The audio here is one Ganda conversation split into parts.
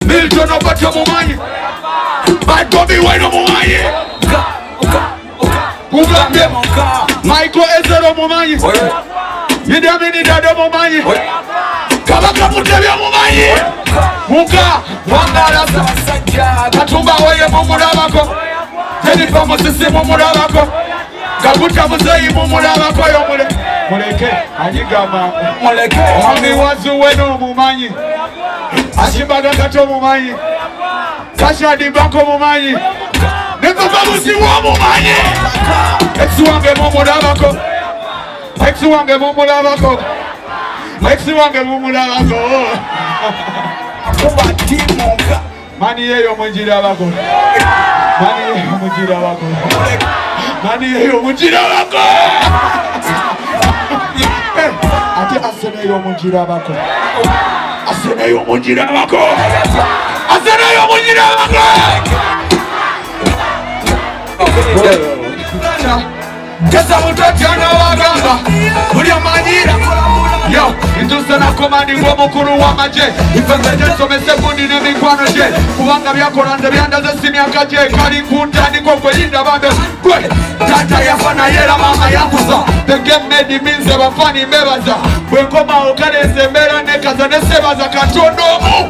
Milton obacho mumanyi Batobi weno mumanyi Kugambye Michael Ezero mumanyi Yidamini dado mumanyi Kabaka Mutebya mumanyi Muka Wangala Katumba weye mumulabako Jennifer Musisi mumulabako Kabuta Muzeyi mumulabako yo muleke anyigama muleke Omami wazu weno mumanyi Ashibaga kato mumanyi Kashadi bako mumanyi Nebaba Bussi wa mumanyi Exu wange mumulabako Exu wange mumulabako Exu wange mumulabako Kubatimunga Mani yeyo munjira bako Mani yeyo munjira bako Mani yeyo munjira bako Ate asene yo munjira bako Asene yo munjira bako Asene yo munjira bako Kesa mutatiana wagamba Uli amanyira Yo, intusa na komandi kwa mukuru wa maje Ifengeje somese kundi nemikwano je Kubanga byakolanda byandaze simyaka je Kali kuntani kwa kwelinda bambe Kwe, tata yafana yela mama yakuza The game made means abafani mebaza Bwengoma okaleze mbera nekaza nesebaza katondomu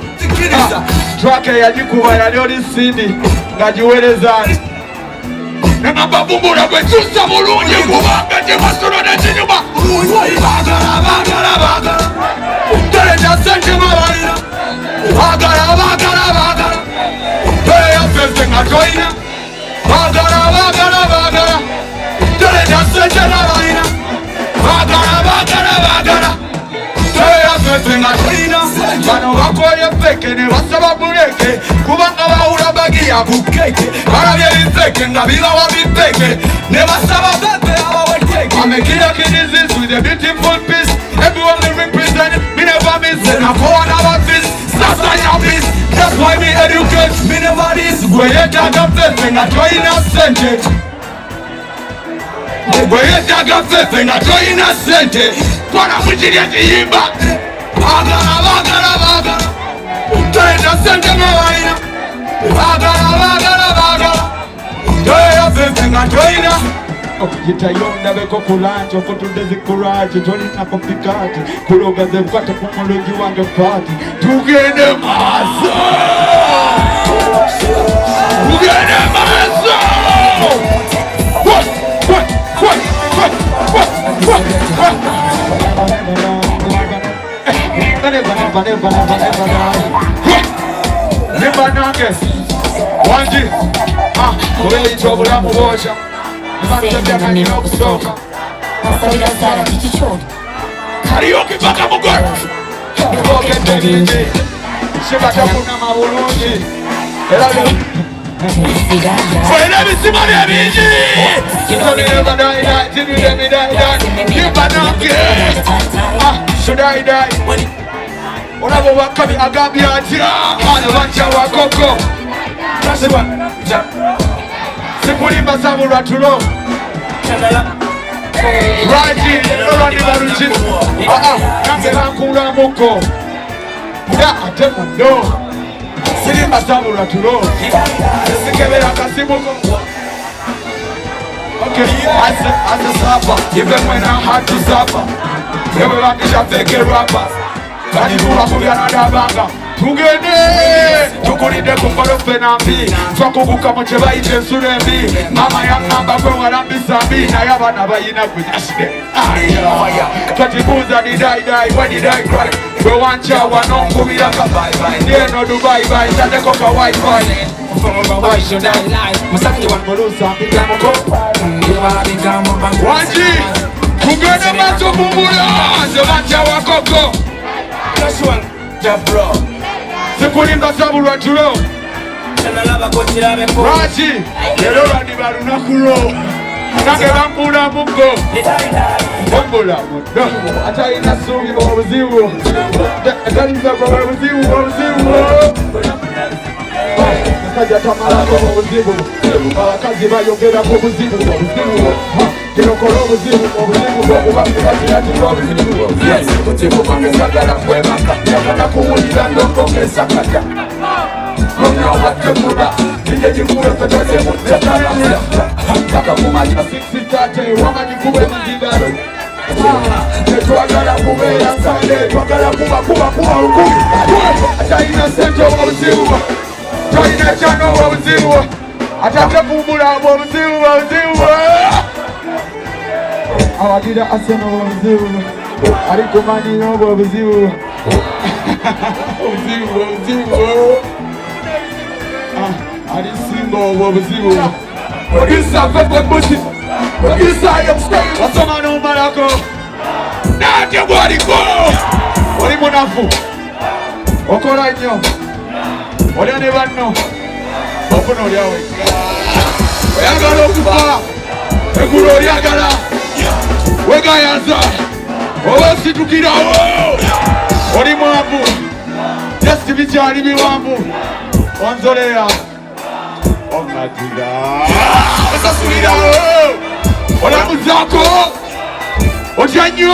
Trake ya jikuba ya lioli sindi Ngajiwelezani Nengamba bumbura kwetusa mulungi kubanga temasolo nechinyuma Bagala bagala bagala Tereta sente mabalina Bagala bagala bagala Teya Feffe nga toyina Bagala bagala bagala Tereta sente mabalina Bagala bagala bagala Teya Feffe nga toyina Bano bakoye feke ne basaba buleke Kubanga bawula bagiya kukeke Barabye bifeke nga bibawa bifeke Ne basaba bebe abaweteke I'm a kid of kiddies with a beautiful piece Everyone we represent Me never miss it I go on about this Sasa ya peace That's why me educate Me never this Gweye jaga fefe nga joina sente Gweye jaga fefe nga joina sente Kwana mwijiri atiyimba Bagala bagala bagala Tereta sente mawaina Bagala bagala bagala Teya Feffe nga joina Jitayonda beko kulancho kutundezi kuraji Jolina komplikati Kuloga zevukata kumulugi wange pati Tugende maso Tugende maso Nibanange Wanji Kubeli chobula mubosha Karaoke baka mugor Karaoke tenije Shibata kuna mabulungi Fwena bisima vya biji Sitoni neba die die Tini demi die die Nibanange Should I die Unabo wakabi Agambayo Ana wancha wakoko Nasiba Sikulimba sabu ratulo Raji, Lorani Baruchi Nange lankula muko Ya atema no Silimba sabu ratulo Sikebela kasimuko Okay, as a suffer Even when I had to suffer Ewe wakisha fake rappers Kanibura kuya nadabanga Tugende Tukulinde kungolofe nambi Twakubuka mcheba ite surembi Mama ya ngamba kwe warambi sambi Na yabana bayina kunyashide Katibuza ni die die When you die cry Kwe wancha wanongu milaka bye bye Nieno Dubai bye Tadeko ka wi-fi Why should I lie? Masaki wanmulusa Mbika mko Wanji Tugende mato bumula Zewancha wakoko This one Jabro Sikulimba sabu ratulo Raji Lero rani baruna kuro Nange bambula muko Bambula muko Ata ina sugi mwabuziwo Kaliza kwa mwabuziwo Kaja tamalako mwabuziwo Kazi bayongera kwa mwabuziwo Kinokolo mwabuziwo Mwabuziwo Kati mwabuziwo Yes, kutimu mange sagala kwemaka Yamana kumulida ndongo mesakata know what to do. Nije jikura fetose mutetana. Taka kumanya 6:30 wamanya kuwe mzigaro. Twagala kubeera Sunday, twagala kuba ukumi. Talina sente obuzibu, talina kyano obuzibu, atate kumbula obuzibu. Awagira aseno obuzibu, ali kumanira obuzibu. Obuzibu. Ali singo obuzibu. Producer Feffe Bussi. Wasoma n'omalako natye bwaliko oli munafu okola nnyo olya ne banno ofuna olyaweka oyagala okufa eggulo olyagala wegayaza oba ositukirawo oli mwavu just bikyali biwanvu onzoleya ongatira osasulirawo olamuzaako otya nnyo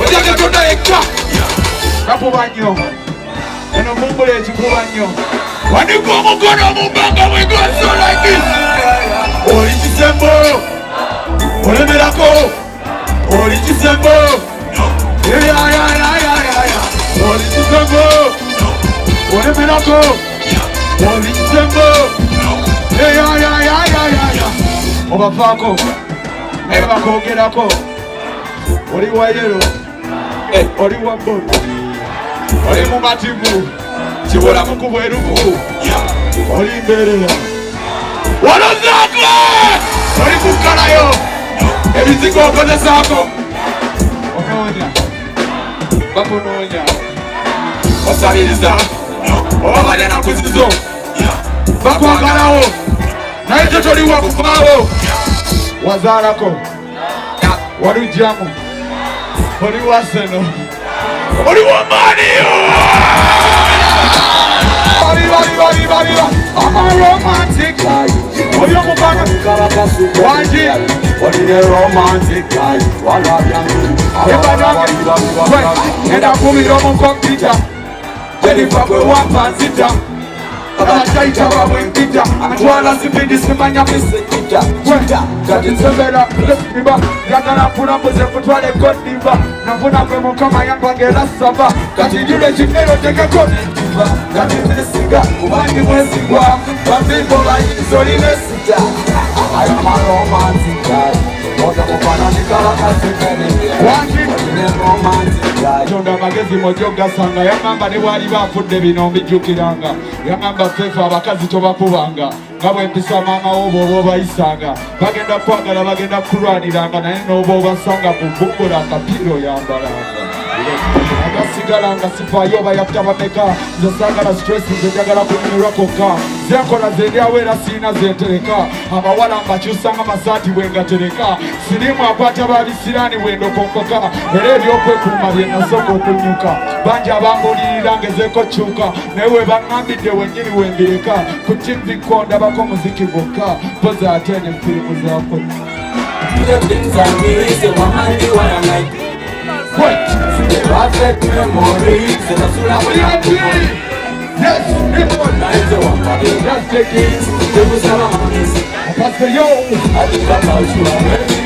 otya Katonda yekka kakuba nnyo eno mumbula ekikuba nnyo wanika omukono mumbanga bwegoso like this oli kisembo olemerako oli kisembo oli kisembo olemerako oli kisembo obafaako naye bakoogerako oli wa yero oli wa bobi oli mumativu kibola mukubweruku oli mberera walozaako oli kukalayo ebizigo okozesaako onoonya bakunoonya osaliriza oba balya nakuzizo bakwagalawo naye tetoliwa kufaawo wazaalako walujjamu oli waseno oli wamaaniyo baliba amaromantic oli omupaka wangi olire romantic enda kumira omukompyuta terifa bwe wampanzita abataita babwempita atwala sipindi simanya misekita kati nsembera lesiba yagala kulambuze kutwala ekodiva nafuna kwe mukama yambangera saba kati jule kinero tekeko netiba kati nesiga kubangi mwesigwa bambimbo bayinza olinesita ayamaromantika oda mufananikala kasekene Tonda amagezi mojo gasanga yangamba ne bwali bafudde bino mbijjukiranga yangamba Feffe abakazi tobakubanga nga bwe mpisa maama wo bw'oba obayisanga bagenda kwagala bagenda kulwaniranga naye n'oba obasanga mu bbugula akapiiro yambalanga agasigala nga sifaayo bayapta bameka nze saagala stress nze njagala kunyumirwa kokka zenkola zendyawo era sirina zentereka abawala mbakyusanga masaati bwengatereka sirimu akwata babisiraani bwendokonkoka era ebyokwekuuma byenasooka okunyuka bangi abambulirira ngezeeko kyuka naye we baŋŋambidde wennyini wembireka ku tivico ndabako muziki gwokka poza ate ne firimu zaako perfect memories and that's what I'm doing. Yes, just take it. There was a promise. Pastor Yo, I think about you already.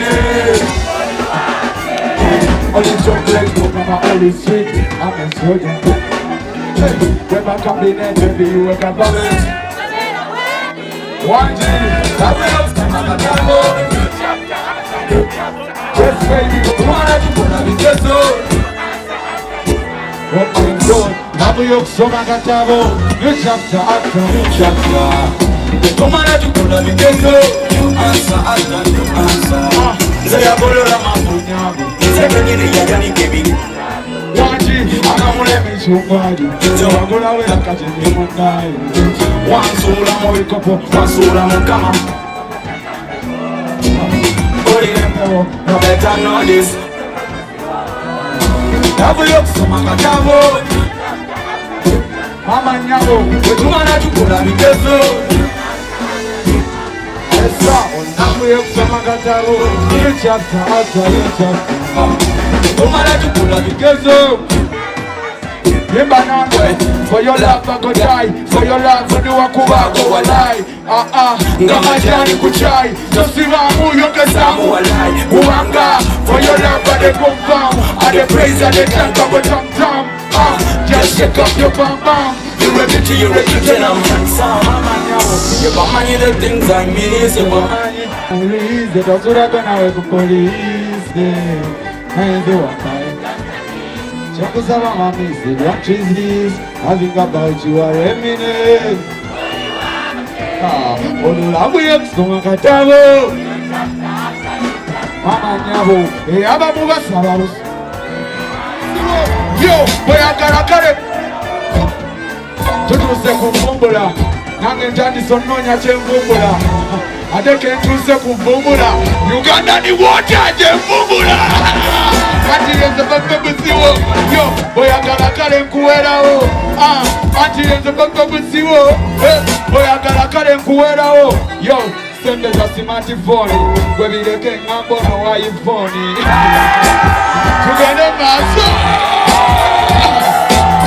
Only chocolate book on my holy street. I'm a soldier. When I come in and baby, you wake up on it. One day, I will come on the table. Just baby, wanna be just so. Walking good, nabu yokusoma katabo, new chapter after new chapter. Tomana tukula migezo, new answer after new answer. Zeya bolora mabunyabo, nzekengene yagani kebi. Wanji, akamule michungwaji, nzewagola wela kajenge mundayi. Wansula mwikopo, wansula mukama. Oliembo, no better know this. Nabu yokusoma katabo mama nyabo wetumana tukula migezo Esa nabu yokusoma katabo new chapter after new chapter wetumana tukula migezo Yimba nanwe. For your love I go die. For your love I do Akubago walai. Ngamajani kuchai. Tosivamu yokesamu walai. Uwanga. For your love I dey confirm. I dey praise I dey thank I go tam. Just shake up your bam bam. You ready to and I'm handsome. You buy me the things I miss. You buy me. Police, the doctor gonna go police. And the water. Chakusava mami, say don't trees this. I think about you are eminent. Olulabu yekstoma katabo. Mama nyabo, aba muga sababus. Yo, boy akarakare. Tutuse kuvumbula. Nange njandi sononya chemvumbula. Adeke ntuse kuvumbula. Uganda ni wote ajemvumbula. Ati yenze busiwo. Yo, boy akarakare nkuwerawo. Ati yenze busiwo. Boy akarakare nkuwerawo. Yo, sende za smartphone. Gwebireke ngambo no iPhone. Tugende maso.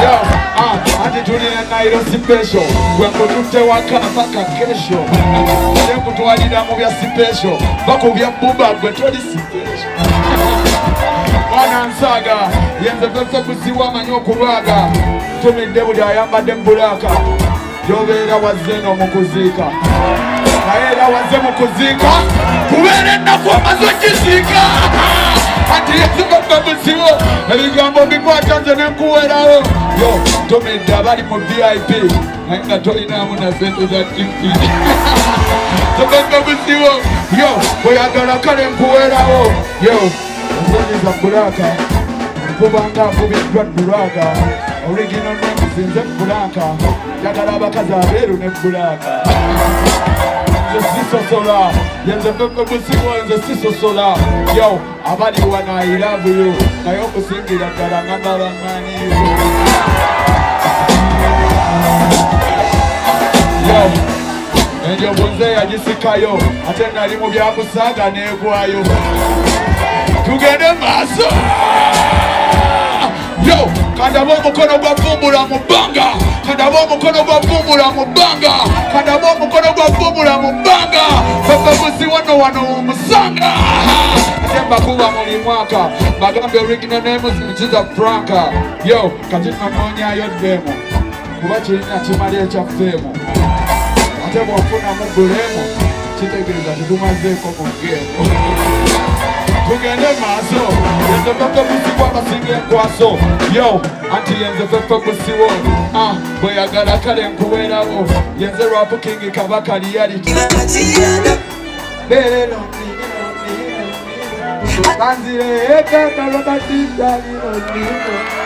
Yo, ati tulina nairo sipesho. Gwengo tute wakana paka kesho. Lengu tuwalida mu bya sipesho. Bako bya buba gwe toli sipesho. Mwana nsaga yenze Feffe kusiwa manyo kubaga. Tumidde buli ayambadde mbulaka. Yobeera wazze n'omukuzika. Naera wazze mukuzika. Kubeera ennaku amaze okizika. Ati yenze Feffe kusiwo. Ebigambo bikwata nze nenkuwerawo. Yo, tumidde abali mu VIP. Naye nga tolinamu na sente za tipi. Feffe kusiwo. Yo, bweyagala kale nkuwerawo. Yo, nzoni za bulaka. Nkubanga nkubiddwa ddulaga. Original name sinze bulaka. Njagala abakazi abeeru ne bulaka. Nze sisosola. Yenze Feffe kusiwo nze sisosola. Yo, abali wana I love you. Naye okusingira ddala ngambala mmanyi. Yo, enjovu nze yagisikayo. Ate nali mu byakusaaga neegwayo. Tugende maaso. Yo, kandaba omukono gwa vumbula mu bbanga. Kandaba omukono gwa vumbula mu bbanga. Kandaba omukono gwa vumbula mu bbanga. Feffe kusiwo no wano omusanga. Ate mbakuba buli mwaka. Bagambe original names Mchiza Franka. Yo, kati nanoonyayo ddemu. Kuba kirina kimali ekyaffeemu. Ate bw'ofunamu bulemu. Kitegeeza tetumazeeko mu ggeemu. Tugende maaso. Yenze Feffe kusiwo abasinga enkwaso. Yo, anti yenze Feffe kusiwo. Bweyagala kale nkuwerawo. Yenze rap king kabaka reality. Lero Banzire eka kalobatita lino.